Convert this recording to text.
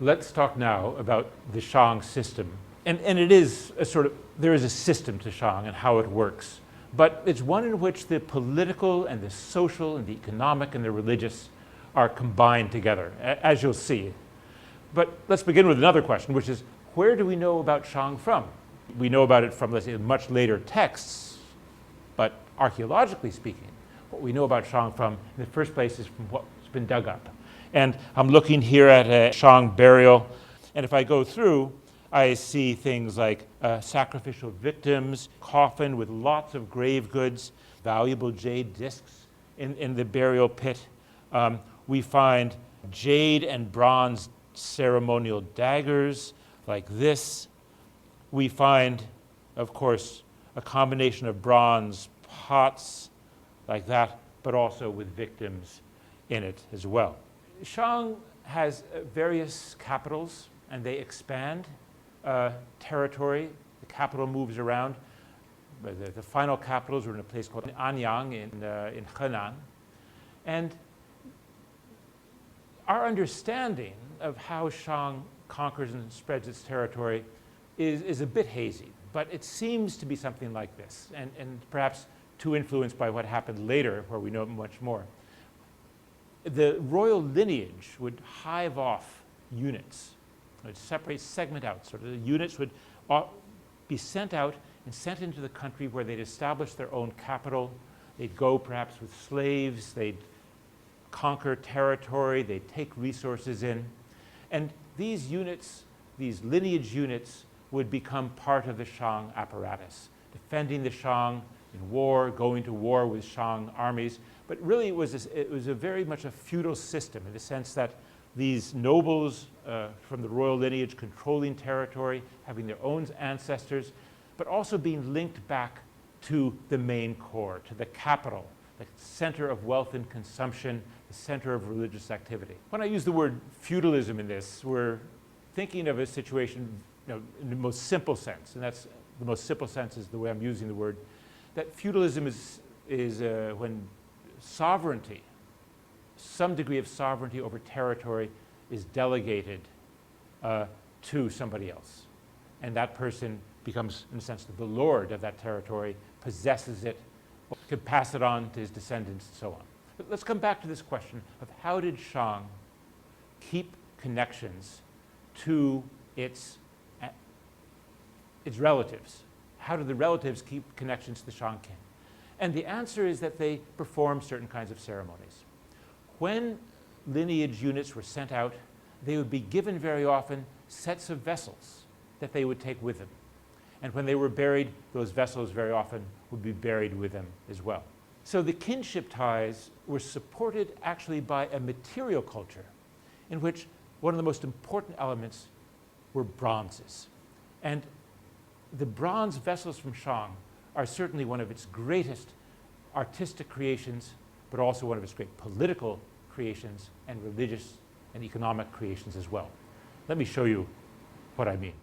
Let's talk now about the Shang system. And it is a sort of, there is a system to Shang and how it works. But it's one in which the political and the social and the economic and the religious are combined together, as you'll see. But let's begin with another question, which is, where do we know about Shang from? We know about it from, let's say, much later texts, but archaeologically speaking, what we know about Shang from, in the first place, is from what's been dug up. And I'm looking here at a Shang burial, and if I go through, I see things like sacrificial victims, coffin with lots of grave goods, valuable jade discs in the burial pit. We find jade and bronze ceremonial daggers like this. We find, of course, a combination of bronze pots like that, but also with victims in it as well. Shang has various capitals, and they expand territory. The capital moves around. The final capitals were in a place called Anyang in Henan. And our understanding of how Shang conquers and spreads its territory is a bit hazy, but it seems to be something like this, and perhaps too influenced by what happened later, where we know much more. The royal lineage would hive off units. It would segment out. So the units would be sent out and sent into the country where they'd establish their own capital. They'd go perhaps with slaves. They'd conquer territory. They'd take resources in. And these units, these lineage units, would become part of the Shang apparatus, defending the Shang in war, going to war with Shang armies. But really it was a very much a feudal system in the sense that these nobles from the royal lineage controlling territory, having their own ancestors, but also being linked back to the main core, to the capital, the center of wealth and consumption, the center of religious activity. When I use the word feudalism in this, we're thinking of a situation in the most simple sense, and that's the most simple sense is the way I'm using the word, that feudalism is when sovereignty, some degree of sovereignty over territory is delegated to somebody else. And that person becomes, in a sense, the lord of that territory, possesses it, can pass it on to his descendants, and so on. But let's come back to this question of how did Shang keep connections to its relatives? How do the relatives keep connections to the Shang king? And the answer is that they perform certain kinds of ceremonies. When lineage units were sent out, they would be given very often sets of vessels that they would take with them. And when they were buried, those vessels very often would be buried with them as well. So the kinship ties were supported actually by a material culture in which one of the most important elements were bronzes. And the bronze vessels from Shang are certainly one of its greatest artistic creations, but also one of its great political creations and religious and economic creations as well. Let me show you what I mean.